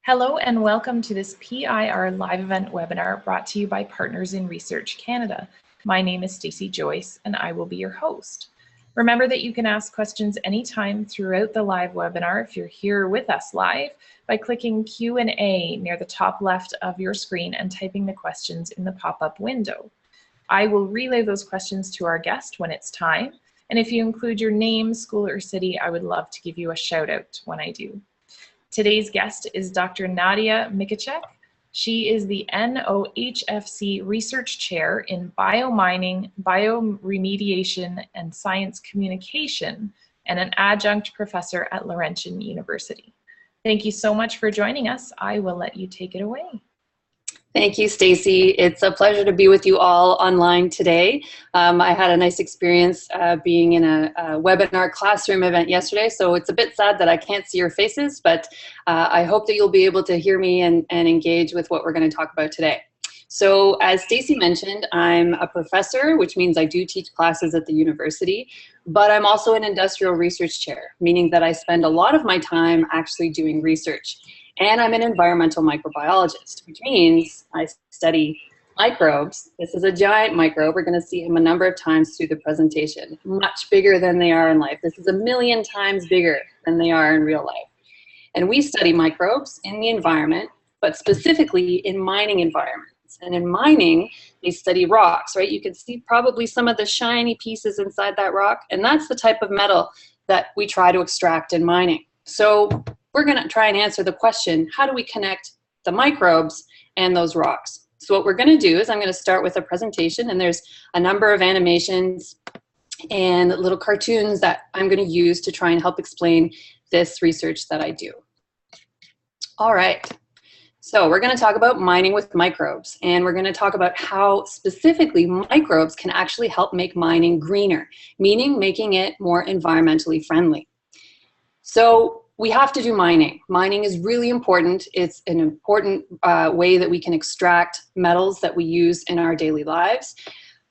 Hello and welcome to this PIR live event webinar brought to you by Partners in Research Canada. My name is Stacey Joyce and I will be your host. Remember that you can ask questions anytime throughout the live webinar if you're here with us live by clicking Q&A near the top left of your screen and typing the questions in the pop-up window. I will relay those questions to our guest when it's time, and if you include your name, school, or city, I would love to give you a shout out when I do. Today's guest is Dr. Nadia Mykytczuk. She is the NOHFC Research Chair in Biomining, Bioremediation, and Science Communication, and an adjunct professor at Laurentian University. Thank you so much for joining us. I will let you take it away. Thank you, Stacey. It's a pleasure to be with you all online today. I had a nice experience being in a webinar classroom event yesterday, so it's a bit sad that I can't see your faces, but I hope that you'll be able to hear me and engage with what we're going to talk about today. So as Stacey mentioned, I'm a professor, which means I do teach classes at the university, but I'm also an industrial research chair, meaning that I spend a lot of my time actually doing research. And I'm an environmental microbiologist, which means I study microbes. This is a giant microbe. We're going to see him a number of times through the presentation, much bigger than they are in life. This is 1,000,000 times bigger than they are in real life. And we study microbes in the environment, but specifically in mining environments. And in mining, they study rocks, right? You can see probably some of the shiny pieces inside that rock, and that's the type of metal that we try to extract in mining. So we're going to try and answer the question, how do we connect the microbes and those rocks? So what we're going to do is I'm going to start with a presentation, and there's a number of animations and little cartoons that I'm going to use to try and help explain this research that I do. All right. So we're going to talk about mining with microbes, and we're going to talk about how specifically microbes can actually help make mining greener, meaning making it more environmentally friendly. So we have to do mining. Mining is really important. It's an important way that we can extract metals that we use in our daily lives.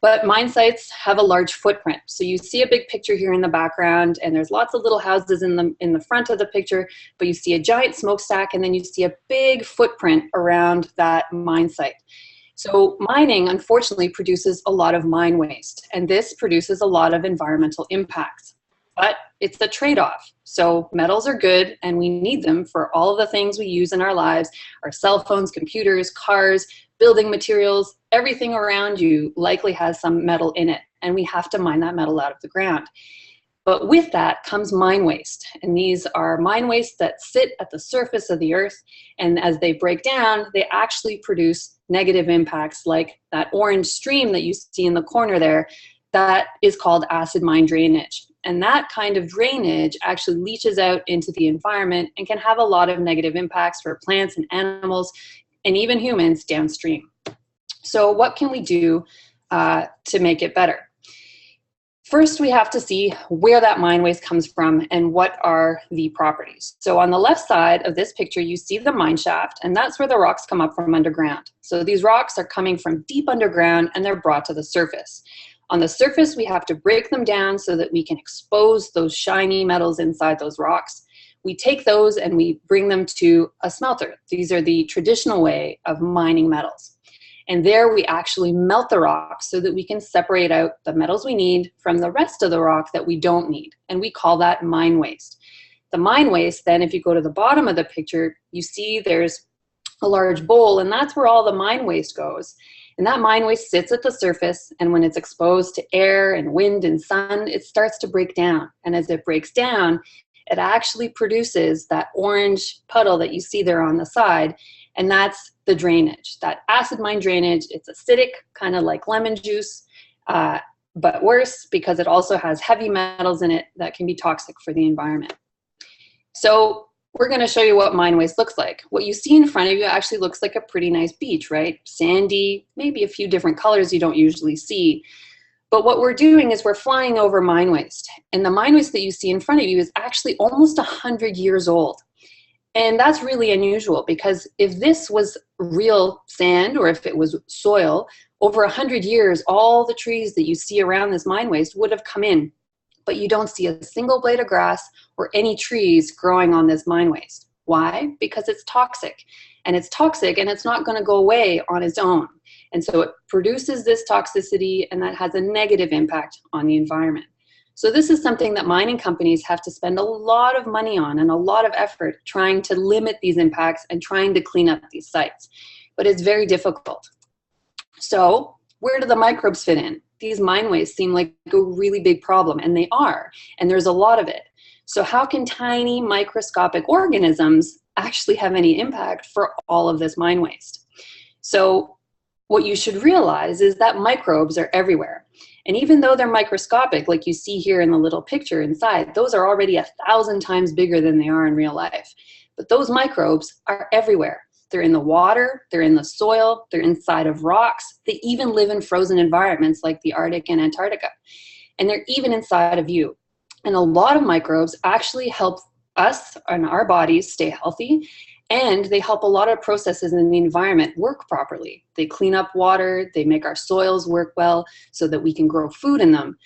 But mine sites have a large footprint. So you see a big picture here in the background, and there's lots of little houses in the front of the picture, but you see a giant smokestack, and then you see a big footprint around that mine site. So mining, unfortunately, produces a lot of mine waste, and this produces a lot of environmental impacts. But it's a trade-off. So metals are good, and we need them for all of the things we use in our lives, our cell phones, computers, cars, building materials, everything around you likely has some metal in it, and we have to mine that metal out of the ground. But with that comes mine waste, and these are mine waste that sit at the surface of the earth, and as they break down, they actually produce negative impacts like that orange stream that you see in the corner there. That is called acid mine drainage. And that kind of drainage actually leaches out into the environment and can have a lot of negative impacts for plants and animals and even humans downstream. So what can we do to make it better? First, we have to see where that mine waste comes from and what are the properties. So on the left side of this picture, you see the mine shaft, and that's where the rocks come up from underground. So these rocks are coming from deep underground, and they're brought to the surface. On the surface, we have to break them down so that we can expose those shiny metals inside those rocks. We take those and we bring them to a smelter. These are the traditional way of mining metals. And there we actually melt the rock so that we can separate out the metals we need from the rest of the rock that we don't need. And we call that mine waste. The mine waste, then, if you go to the bottom of the picture, you see there's a large bowl, and that's where all the mine waste goes. And that mine waste sits at the surface, and when it's exposed to air and wind and sun, it starts to break down. And as it breaks down, it actually produces that orange puddle that you see there on the side, and that's the drainage, that acid mine drainage. It's acidic, kind of like lemon juice, but worse because it also has heavy metals in it that can be toxic for the environment. So we're going to show you what mine waste looks like. What you see in front of you actually looks like a pretty nice beach, right? Sandy, maybe a few different colors you don't usually see. But what we're doing is we're flying over mine waste. And the mine waste that you see in front of you is actually almost 100 years old. And that's really unusual because if this was real sand or if it was soil, over 100 years, all the trees that you see around this mine waste would have come in. But you don't see a single blade of grass or any trees growing on this mine waste. Why? Because it's toxic. And it's toxic and it's not going to go away on its own. And so it produces this toxicity, and that has a negative impact on the environment. So this is something that mining companies have to spend a lot of money on and a lot of effort trying to limit these impacts and trying to clean up these sites. But it's very difficult. So where do the microbes fit in? These mine wastes seem like a really big problem, and they are, and there's a lot of it. So how can tiny microscopic organisms actually have any impact for all of this mine waste? So what you should realize is that microbes are everywhere. And even though they're microscopic, like you see here in the little picture inside, those are already 1,000 times bigger than they are in real life. But those microbes are everywhere. They're in the water, they're in the soil, they're inside of rocks. They even live in frozen environments like the Arctic and Antarctica. And they're even inside of you. And a lot of microbes actually help us and our bodies stay healthy, and they help a lot of processes in the environment work properly. They clean up water, they make our soils work well so that we can grow food in them.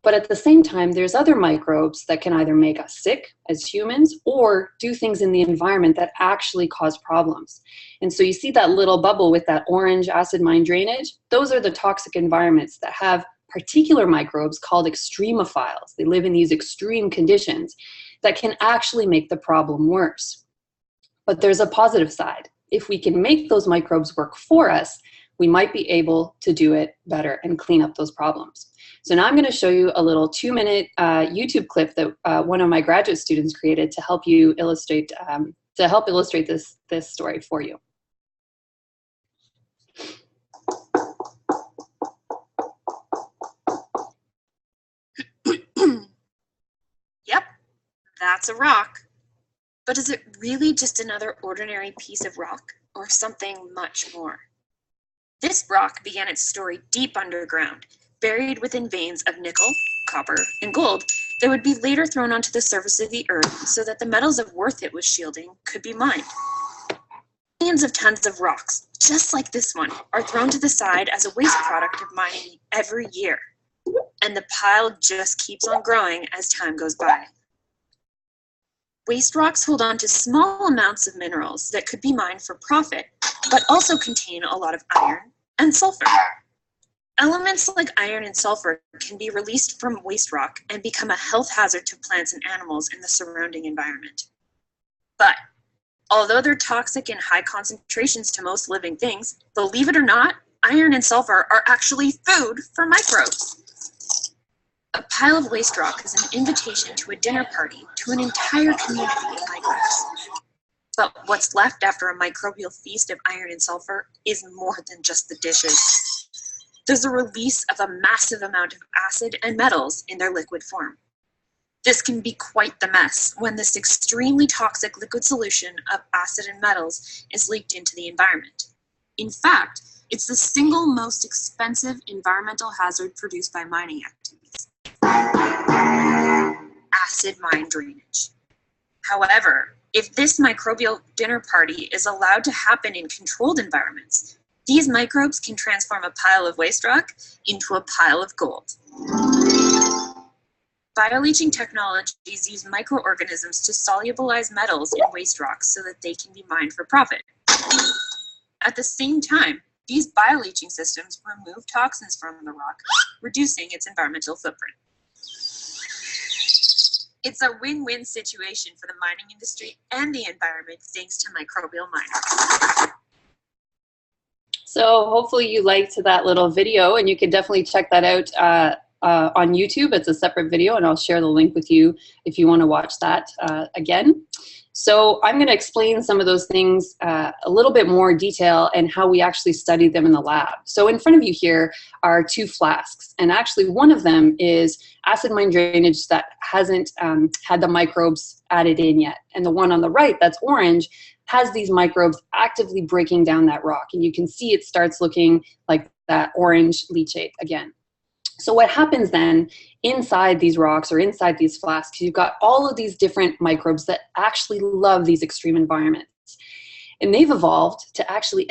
But at the same time, there's other microbes that can either make us sick as humans or do things in the environment that actually cause problems. And so you see that little bubble with that orange acid mine drainage? Those are the toxic environments that have particular microbes called extremophiles. They live in these extreme conditions that can actually make the problem worse. But there's a positive side. If we can make those microbes work for us, we might be able to do it better and clean up those problems. So now I'm going to show you a little 2-minute YouTube clip that one of my graduate students created to help you illustrate this story for you. Yep, that's a rock. But is it really just another ordinary piece of rock, or something much more? This rock began its story deep underground, buried within veins of nickel, copper, and gold that would be later thrown onto the surface of the earth so that the metals of worth it was shielding could be mined. Millions of tons of rocks, just like this one, are thrown to the side as a waste product of mining every year. And the pile just keeps on growing as time goes by. Waste rocks hold on to small amounts of minerals that could be mined for profit, but also contain a lot of iron and sulfur. Elements like iron and sulfur can be released from waste rock and become a health hazard to plants and animals in the surrounding environment. But although they're toxic in high concentrations to most living things, believe it or not, iron and sulfur are actually food for microbes. A pile of waste rock is an invitation to a dinner party to an entire community of microbes. But what's left after a microbial feast of iron and sulfur is more than just the dishes. There's a release of a massive amount of acid and metals in their liquid form. This can be quite the mess when this extremely toxic liquid solution of acid and metals is leaked into the environment. In fact, it's the single most expensive environmental hazard produced by mining activities. Acid mine drainage. However, if this microbial dinner party is allowed to happen in controlled environments, these microbes can transform a pile of waste rock into a pile of gold. Bioleaching technologies use microorganisms to solubilize metals in waste rocks so that they can be mined for profit. At the same time, these bioleaching systems remove toxins from the rock, reducing its environmental footprint. It's a win-win situation for the mining industry and the environment thanks to microbial miners. So hopefully you liked that little video, and you can definitely check that out on YouTube. It's a separate video, and I'll share the link with you if you want to watch that again. So I'm going to explain some of those things a little bit more detail and how we actually studied them in the lab. So in front of you here are 2 flasks, and actually one of them is acid mine drainage that hasn't had the microbes added in yet. And the one on the right, that's orange, has these microbes actively breaking down that rock. And you can see it starts looking like that orange leachate again. So what happens then inside these rocks or inside these flasks, you've got all of these different microbes that actually love these extreme environments. And they've evolved to actually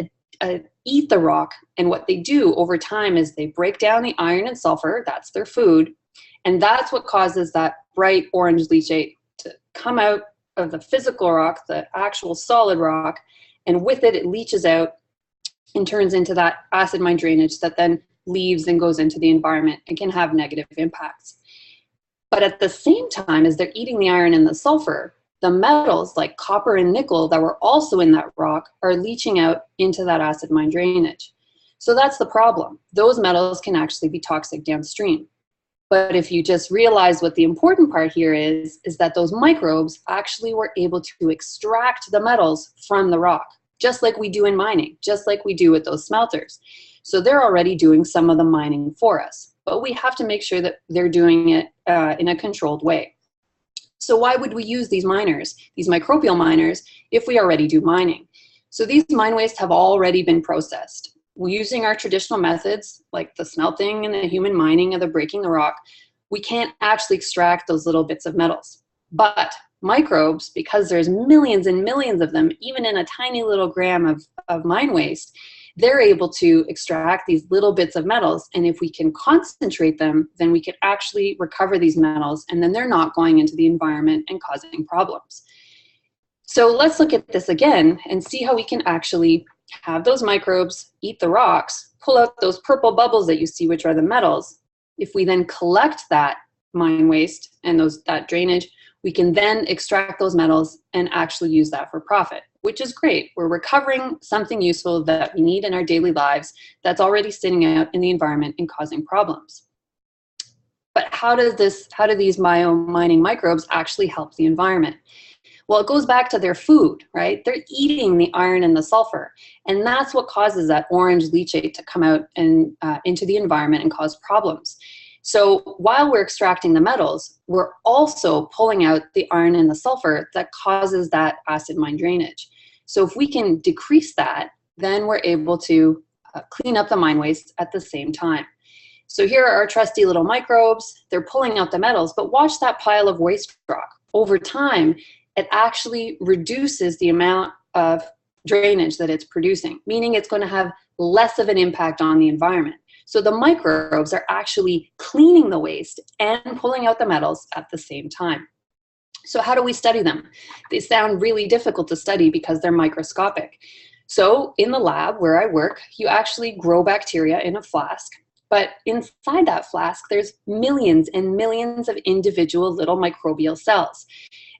eat the rock. And what they do over time is they break down the iron and sulfur, that's their food. And that's what causes that bright orange leachate to come out the physical rock, the actual solid rock, and with it, it leaches out and turns into that acid mine drainage that then leaves and goes into the environment and can have negative impacts. But at the same time as they're eating the iron and the sulfur, the metals like copper and nickel that were also in that rock are leaching out into that acid mine drainage. So that's the problem. Those metals can actually be toxic downstream. But if you just realize what the important part here is that those microbes actually were able to extract the metals from the rock, just like we do in mining, just like we do with those smelters. So they're already doing some of the mining for us, but we have to make sure that they're doing it in a controlled way. So why would we use these miners, these microbial miners, if we already do mining? So these mine wastes have already been processed. Using our traditional methods, like the smelting and the human mining of the breaking the rock, we can't actually extract those little bits of metals. But microbes, because there's millions and millions of them, even in a tiny little gram of mine waste, they're able to extract these little bits of metals. And if we can concentrate them, then we can actually recover these metals, and then they're not going into the environment and causing problems. So let's look at this again and see how we can actually have those microbes eat the rocks, pull out those purple bubbles that you see, which are the metals. If we then collect that mine waste and that drainage, we can then extract those metals and actually use that for profit, which is great. We're recovering something useful that we need in our daily lives that's already sitting out in the environment and causing problems. But how do these biomining microbes actually help the environment? Well, it goes back to their food, right? They're eating the iron and the sulfur, and that's what causes that orange leachate to come out and into the environment and cause problems. So while we're extracting the metals, we're also pulling out the iron and the sulfur that causes that acid mine drainage. So if we can decrease that, then we're able to clean up the mine waste at the same time. So here are our trusty little microbes. They're pulling out the metals, but watch that pile of waste rock. Over time, it actually reduces the amount of drainage that it's producing, meaning it's going to have less of an impact on the environment. So the microbes are actually cleaning the waste and pulling out the metals at the same time. So how do we study them? They sound really difficult to study because they're microscopic. So in the lab where I work, you actually grow bacteria in a flask, but inside that flask, there's millions and millions of individual little microbial cells.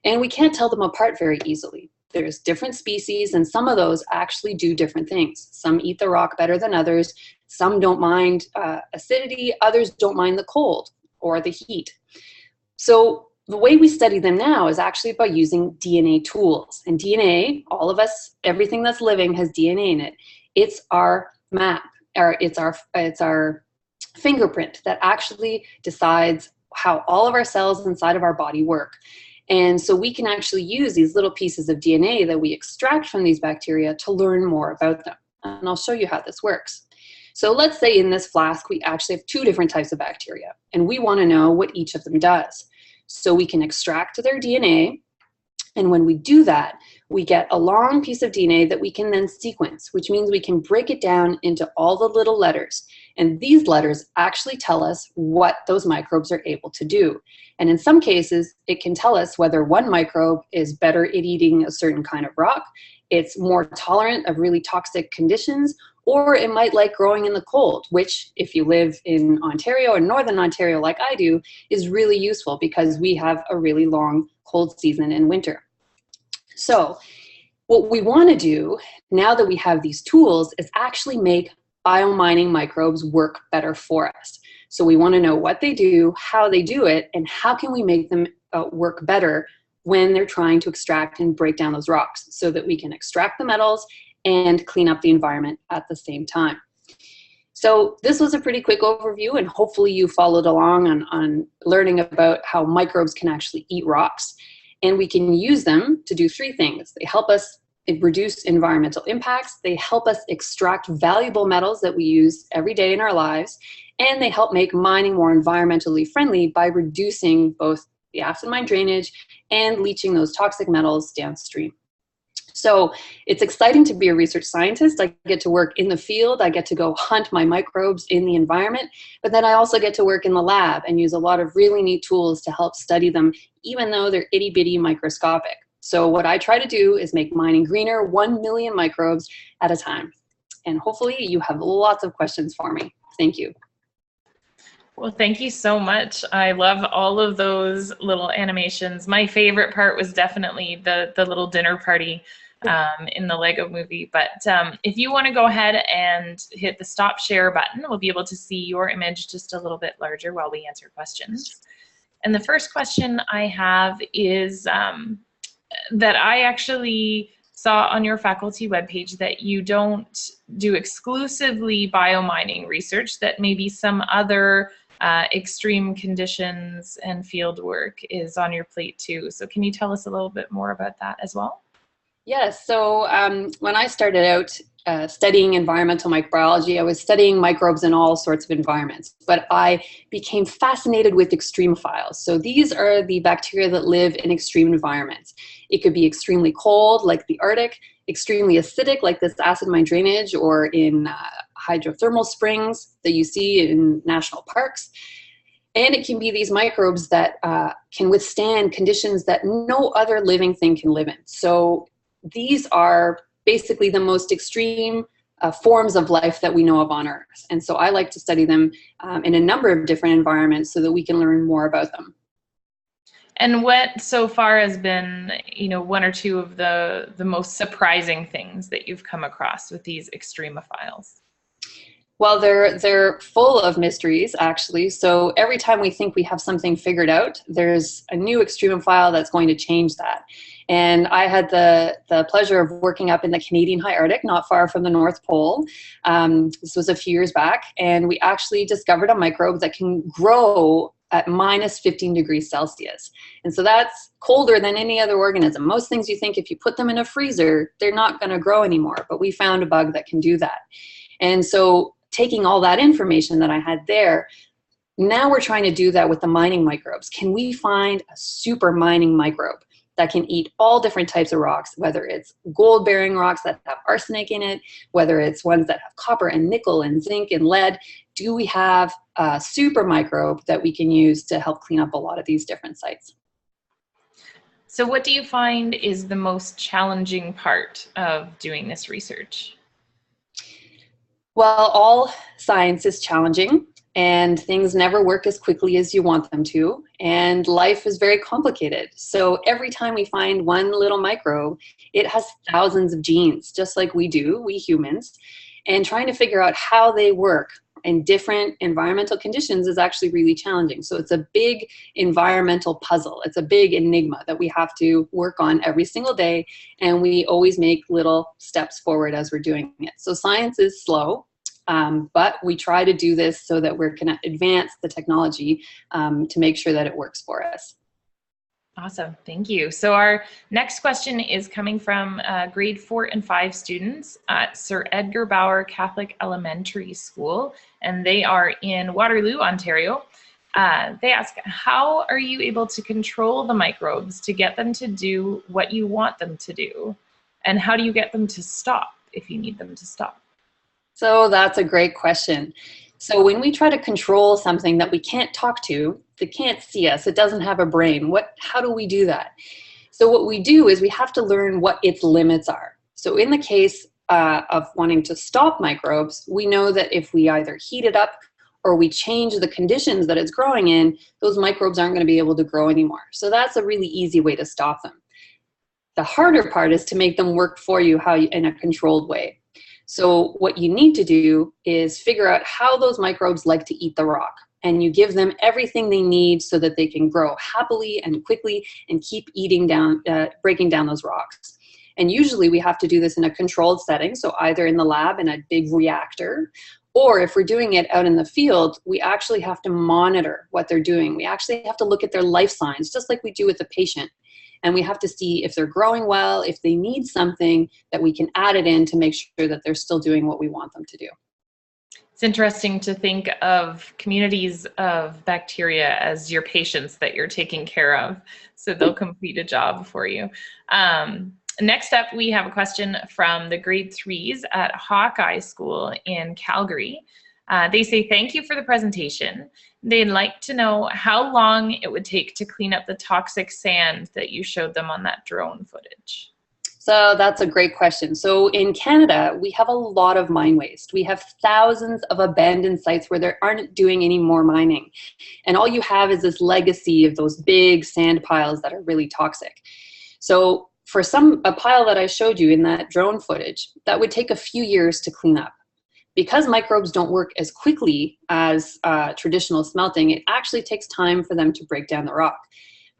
And we can't tell them apart very easily. There's different species, and some of those actually do different things. Some eat the rock better than others. Some don't mind acidity. Others don't mind the cold or the heat. So the way we study them now is actually by using DNA tools. And DNA, all of us, everything that's living has DNA in it. It's our map, or it's our fingerprint that actually decides how all of our cells inside of our body work. And so we can actually use these little pieces of DNA that we extract from these bacteria to learn more about them. And I'll show you how this works. So let's say in this flask, we actually have 2 different types of bacteria, and we want to know what each of them does. So we can extract their DNA, and when we do that, we get a long piece of DNA that we can then sequence, which means we can break it down into all the little letters. And these letters actually tell us what those microbes are able to do. And in some cases, it can tell us whether one microbe is better at eating a certain kind of rock, it's more tolerant of really toxic conditions, or it might like growing in the cold, which if you live in Ontario or Northern Ontario like I do, is really useful because we have a really long cold season in winter. So what we want to do now that we have these tools is actually make biomining microbes work better for us. So we want to know what they do, how they do it, and how can we make them work better when they're trying to extract and break down those rocks so that we can extract the metals and clean up the environment at the same time. So this was a pretty quick overview, and hopefully you followed along on learning about how microbes can actually eat rocks. And we can use them to do 3 things. They help us reduce environmental impacts, they help us extract valuable metals that we use every day in our lives, and they help make mining more environmentally friendly by reducing both the acid mine drainage and leaching those toxic metals downstream. So it's exciting to be a research scientist. I get to work in the field, I get to go hunt my microbes in the environment, but then I also get to work in the lab and use a lot of really neat tools to help study them, even though they're itty bitty microscopic. So what I try to do is make mining greener, 1 million microbes at a time. And hopefully you have lots of questions for me. Thank you. Well, thank you so much. I love all of those little animations. My favorite part was definitely the little dinner party in the Lego movie. But if you want to go ahead and hit the stop share button, we'll be able to see your image just a little bit larger while we answer questions. And the first question I have is that I actually saw on your faculty webpage that you don't do exclusively biomining research, that maybe some other extreme conditions and field work is on your plate too. So can you tell us a little bit more about that as well? Yes, so when I started out studying environmental microbiology, I was studying microbes in all sorts of environments, but I became fascinated with extremophiles. So these are the bacteria that live in extreme environments. It could be extremely cold, like the Arctic, extremely acidic, like this acid mine drainage, or in hydrothermal springs that you see in national parks. And it can be these microbes that can withstand conditions that no other living thing can live in. So these are basically the most extreme forms of life that we know of on Earth. And so I like to study them in a number of different environments so that we can learn more about them. And what so far has been, one or two of the most surprising things that you've come across with these extremophiles? Well, they're full of mysteries, actually. So every time we think we have something figured out, there's a new extremophile that's going to change that. And I had the pleasure of working up in the Canadian high Arctic, not far from the North Pole. This was a few years back, and we actually discovered a microbe that can grow at minus 15 degrees Celsius. And so that's colder than any other organism. Most things you think if you put them in a freezer, they're not going to grow anymore, but we found a bug that can do that. And so taking all that information that I had there, now we're trying to do that with the mining microbes. Can we find a super mining microbe that can eat all different types of rocks, whether it's gold-bearing rocks that have arsenic in it, whether it's ones that have copper and nickel and zinc and lead? Do we have a super microbe that we can use to help clean up a lot of these different sites? So what do you find is the most challenging part of doing this research? Well, all science is challenging, and things never work as quickly as you want them to, and life is very complicated. So every time we find one little microbe, it has thousands of genes, just like we do, we humans, and trying to figure out how they work in different environmental conditions is actually really challenging. So it's a big environmental puzzle. It's a big enigma that we have to work on every single day, and we always make little steps forward as we're doing it. So science is slow, but we try to do this so that we can advance the technology to make sure that it works for us. Awesome, thank you. So our next question is coming from grade 4 and 5 students at Sir Edgar Bauer Catholic Elementary School, and they are in Waterloo, Ontario. They ask, how are you able to control the microbes to get them to do what you want them to do? And how do you get them to stop if you need them to stop? So that's a great question. So when we try to control something that we can't talk to, that can't see us, it doesn't have a brain, how do we do that? So what we do is we have to learn what its limits are. So in the case of wanting to stop microbes, we know that if we either heat it up or we change the conditions that it's growing in, those microbes aren't going to be able to grow anymore. So that's a really easy way to stop them. The harder part is to make them work for you in a controlled way. So what you need to do is figure out how those microbes like to eat the rock, and you give them everything they need so that they can grow happily and quickly and keep breaking down those rocks. And usually we have to do this in a controlled setting, so either in the lab in a big reactor, or if we're doing it out in the field, we actually have to monitor what they're doing. We actually have to look at their life signs, just like we do with a patient. And we have to see if they're growing well, if they need something, that we can add it in to make sure that they're still doing what we want them to do. It's interesting to think of communities of bacteria as your patients that you're taking care of, so they'll complete a job for you. Next up, we have a question from the grade 3s at Hawkeye School in Calgary. They say, thank you for the presentation. They'd like to know how long it would take to clean up the toxic sand that you showed them on that drone footage. So that's a great question. So in Canada, we have a lot of mine waste. We have thousands of abandoned sites where they aren't doing any more mining. And all you have is this legacy of those big sand piles that are really toxic. So for a pile that I showed you in that drone footage, that would take a few years to clean up. Because microbes don't work as quickly as traditional smelting, it actually takes time for them to break down the rock.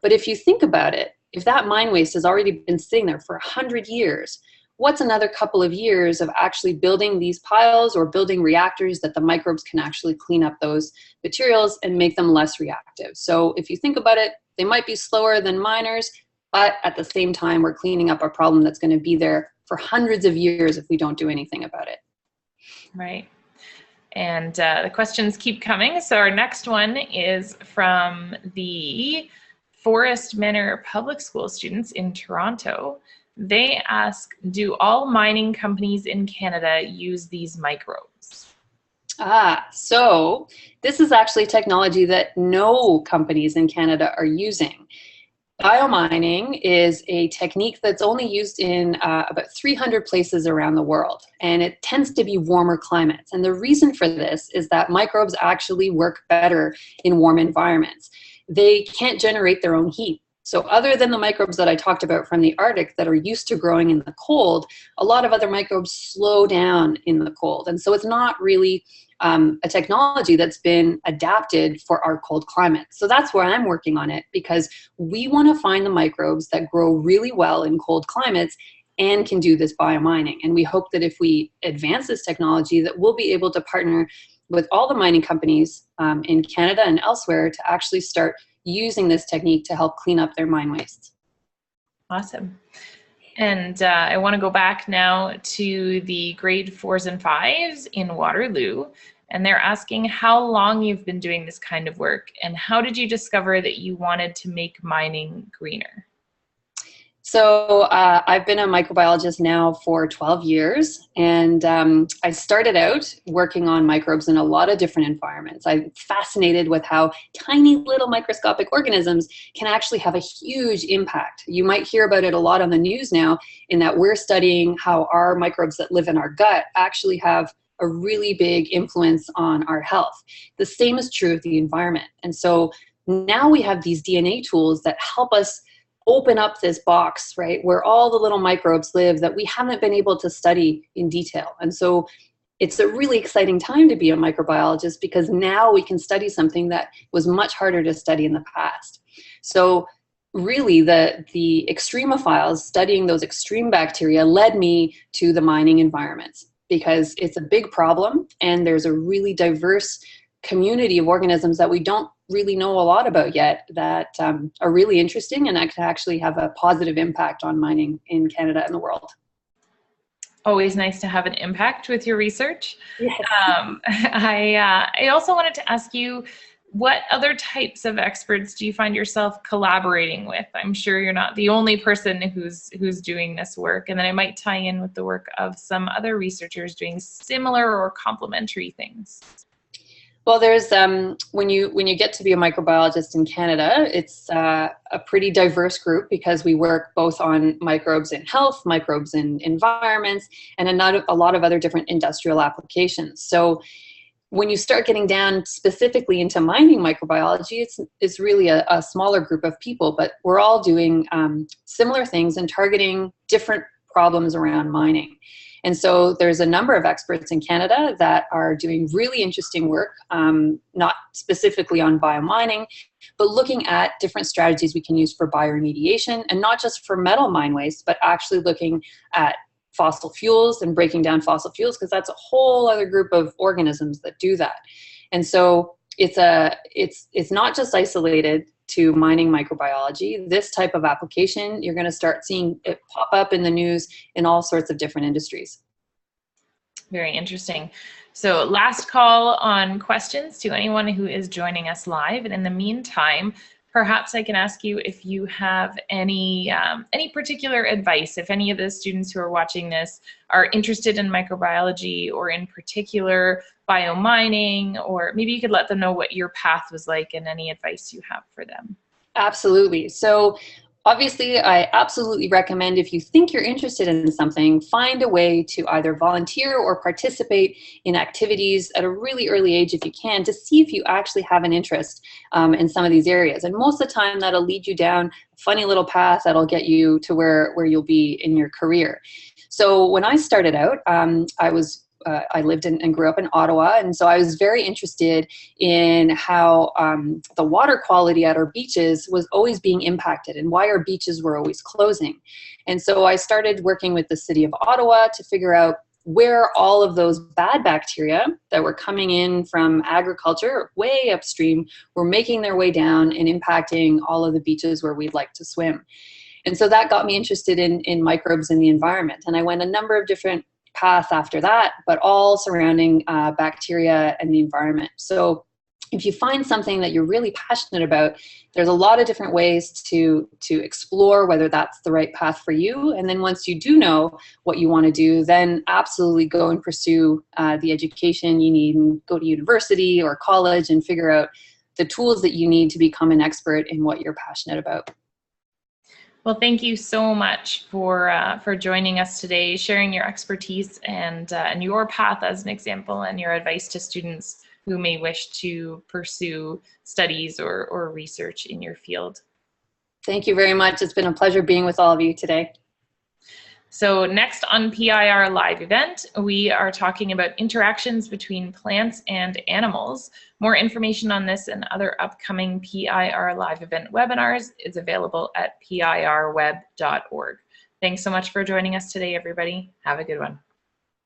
But if you think about it, if that mine waste has already been sitting there for 100 years, what's another couple of years of actually building these piles or building reactors that the microbes can actually clean up those materials and make them less reactive? So if you think about it, they might be slower than miners, but at the same time, we're cleaning up a problem that's going to be there for hundreds of years if we don't do anything about it. Right. And the questions keep coming. So our next one is from the Forest Manor Public School students in Toronto. They ask, do all mining companies in Canada use these microbes? So this is actually technology that no companies in Canada are using. Biomining is a technique that's only used in about 300 places around the world, and it tends to be warmer climates. And the reason for this is that microbes actually work better in warm environments. They can't generate their own heat. So other than the microbes that I talked about from the Arctic that are used to growing in the cold, a lot of other microbes slow down in the cold. And so it's not really a technology that's been adapted for our cold climate. So that's where I'm working on it, because we want to find the microbes that grow really well in cold climates and can do this biomining. And we hope that if we advance this technology, that we'll be able to partner with all the mining companies in Canada and elsewhere to actually start using this technique to help clean up their mine waste. Awesome. And I want to go back now to the grade 4s and 5s in Waterloo. And they're asking how long you've been doing this kind of work and how did you discover that you wanted to make mining greener? So I've been a microbiologist now for 12 years, and I started out working on microbes in a lot of different environments. I'm fascinated with how tiny little microscopic organisms can actually have a huge impact. You might hear about it a lot on the news now, in that we're studying how our microbes that live in our gut actually have a really big influence on our health. The same is true of the environment. And so now we have these DNA tools that help us open up this box, right, where all the little microbes live that we haven't been able to study in detail. And so it's a really exciting time to be a microbiologist, because now we can study something that was much harder to study in the past. So really the extremophiles, studying those extreme bacteria, led me to the mining environments, because it's a big problem and there's a really diverse community of organisms that we don't really know a lot about yet that are really interesting and that can actually have a positive impact on mining in Canada and the world. Always nice to have an impact with your research. Yes. I also wanted to ask you, what other types of experts do you find yourself collaborating with? I'm sure you're not the only person who's doing this work, and then I might tie in with the work of some other researchers doing similar or complementary things. Well, there's when you get to be a microbiologist in Canada, it's a pretty diverse group, because we work both on microbes in health, microbes in environments, and a lot of other different industrial applications. So when you start getting down specifically into mining microbiology, it's really a smaller group of people, but we're all doing similar things and targeting different problems around mining. And so there's a number of experts in Canada that are doing really interesting work, not specifically on biomining, but looking at different strategies we can use for bioremediation, and not just for metal mine waste, but actually looking at fossil fuels and breaking down fossil fuels, because that's a whole other group of organisms that do that. And so it's not just isolated to mining microbiology. This type of application, you're going to start seeing it pop up in the news in all sorts of different industries. Very interesting. So last call on questions to anyone who is joining us live. And in the meantime, perhaps I can ask you if you have any particular advice, if any of the students who are watching this are interested in microbiology or in particular biomining, or maybe you could let them know what your path was like and any advice you have for them. Absolutely. So obviously, I absolutely recommend, if you think you're interested in something, find a way to either volunteer or participate in activities at a really early age if you can, to see if you actually have an interest in some of these areas. And most of the time that'll lead you down a funny little path that'll get you to where you'll be in your career. So when I started out, I lived and grew up in Ottawa, and so I was very interested in how the water quality at our beaches was always being impacted and why our beaches were always closing. And so I started working with the city of Ottawa to figure out where all of those bad bacteria that were coming in from agriculture way upstream were making their way down and impacting all of the beaches where we'd like to swim. And so that got me interested in microbes in the environment. And I went a number of different path after that, but all surrounding bacteria and the environment. So if you find something that you're really passionate about, there's a lot of different ways to explore whether that's the right path for you. And then once you do know what you want to do, then absolutely go and pursue the education you need, and go to university or college and figure out the tools that you need to become an expert in what you're passionate about. Well, thank you so much for joining us today, sharing your expertise and your path as an example, and your advice to students who may wish to pursue studies or research in your field. Thank you very much. It's been a pleasure being with all of you today. So next on PIR Live event, we are talking about interactions between plants and animals. More information on this and other upcoming PIR Live event webinars is available at pirweb.org. Thanks so much for joining us today, everybody. Have a good one.